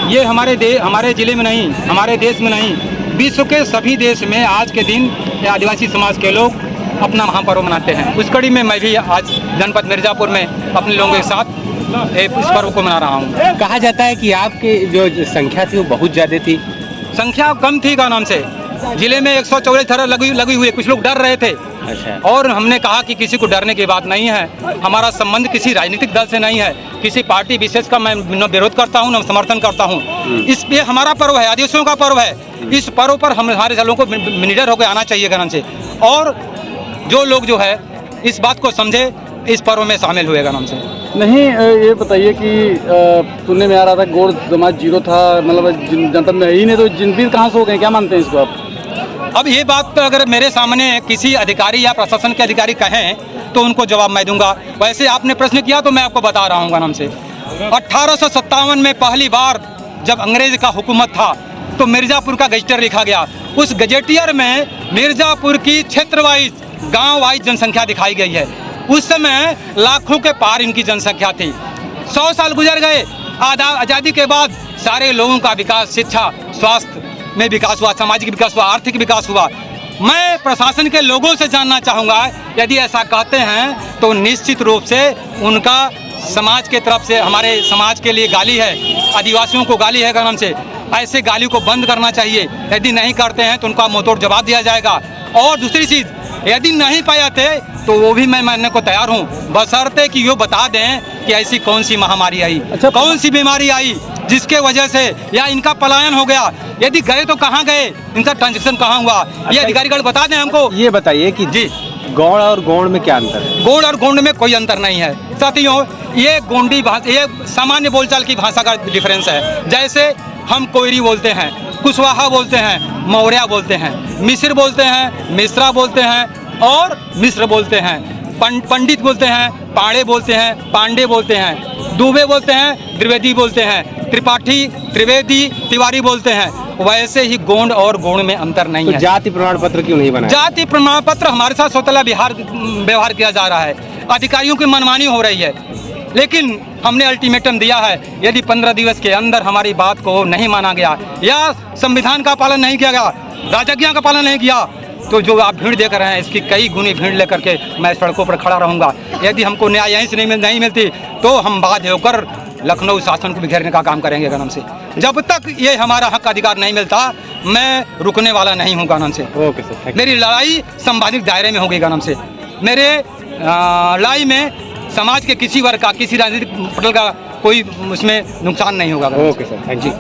ये हमारे ज़िले में नहीं, हमारे देश में नहीं, विश्व के सभी देश में आज के दिन आदिवासी समाज के लोग अपना महापर्व मनाते हैं। उस कड़ी में मैं भी आज जनपद मिर्ज़ापुर में अपने लोगों के साथ इस पर्व को मना रहा हूँ। कहा जाता है कि आपकी जो संख्या थी वो बहुत ज़्यादा थी। संख्या कम थी का नाम से, जिले में 144 थर लगी हुई है। कुछ लोग डर रहे थे। अच्छा। और हमने कहा कि किसी को डरने की बात नहीं है। हमारा संबंध किसी राजनीतिक दल से नहीं है, किसी पार्टी विशेष का मैं न विरोध करता हूँ न समर्थन करता हूँ। इस ये हमारा पर्व है, आदिवासियों का पर्व है। इस पर्व पर हमारे लोगों को निडर होकर आना चाहिए गणन से, और जो लोग जो है इस बात को समझे, इस पर्व में शामिल हुए गणन से। नहीं, ये बताइए कि सुनने में आ रहा था गोंड समाज जीरो था, मतलब जनपद में ही नहीं, तो जिनपीर कहाँ से हो गए, क्या मानते हैं इसको आप? अब ये बात तो अगर मेरे सामने किसी अधिकारी या प्रशासन के अधिकारी कहें तो उनको जवाब मैं दूंगा। वैसे आपने प्रश्न किया तो मैं आपको बता रहा हूँ गणन से। 1857 में पहली बार जब अंग्रेज का हुकूमत था तो मिर्ज़ापुर का गजेटियर लिखा गया। उस गजेटियर में मिर्ज़ापुर की क्षेत्र वाइज, गाँव वाइज जनसंख्या दिखाई गई है। उस समय लाखों के पार इनकी जनसंख्या थी। 100 साल गुजर गए, आज़ादी के बाद सारे लोगों का विकास, शिक्षा, स्वास्थ्य में विकास हुआ, सामाजिक विकास हुआ, आर्थिक विकास हुआ। मैं प्रशासन के लोगों से जानना चाहूँगा, यदि ऐसा कहते हैं तो निश्चित रूप से उनका समाज के तरफ से, हमारे समाज के लिए गाली है, आदिवासियों को गाली है गणन से। ऐसे गाली को बंद करना चाहिए। यदि नहीं करते हैं तो उनका मुंहतोड़ जवाब दिया जाएगा। और दूसरी चीज़, यदि नहीं पाते तो वो भी मैं मानने को तैयार हूँ, बशर्ते कि ये बता दें कि ऐसी कौन सी महामारी आई, कौन सी बीमारी आई जिसके वजह से या इनका पलायन हो गया। यदि गए तो कहाँ गए, इनका ट्रांजैक्शन कहाँ हुआ, ये अधिकारीगण बता दें हमको। ये बताइए कि जी, गौड़ और गोंड में क्या अंतर है? गोंड और गोंड में कोई अंतर नहीं है साथियों। ये गोंडी भाषा, ये सामान्य बोलचाल की भाषा का डिफरेंस है। जैसे हम कोयरी बोलते हैं, कुशवाहा बोलते हैं, मौर्या बोलते हैं, मिस्र बोलते हैं, मिश्रा बोलते हैं और मिश्र बोलते हैं, पंडित बोलते हैं, पाड़े बोलते हैं, पांडे बोलते हैं, दुबे बोलते हैं, द्विवेदी बोलते हैं, त्रिपाठी, त्रिवेदी, तिवारी बोलते हैं। वैसे ही गोंड और गोंड में अंतर नहीं है। जाति प्रमाण पत्र क्यों नहीं बनाया? जाति प्रमाण पत्र हमारे साथ सौतेला व्यवहार किया जा रहा है, अधिकारियों की मनमानी हो रही है। लेकिन हमने अल्टीमेटम दिया है, यदि 15 दिवस के अंदर हमारी बात को नहीं माना गया या संविधान का पालन नहीं किया गया, राजज्ञा का पालन नहीं किया, तो जो आप भीड़ देख रहे हैं इसकी कई गुनी भीड़ लेकर के मैं सड़कों पर खड़ा रहूंगा। यदि हमको न्याय यहीं से नहीं मिलती तो हम बाध्य होकर लखनऊ शासन को बिखेरने का काम करेंगे गणन से। जब तक ये हमारा हक अधिकार नहीं मिलता मैं रुकने वाला नहीं हूँ गणन से। ओके सर, मेरी लड़ाई संवैधानिक दायरे में होगी गणन से। मेरे लड़ाई में समाज के किसी वर्ग का, किसी राजनीतिक पटल का कोई उसमें नुकसान नहीं होगा। Okay sir, thank you.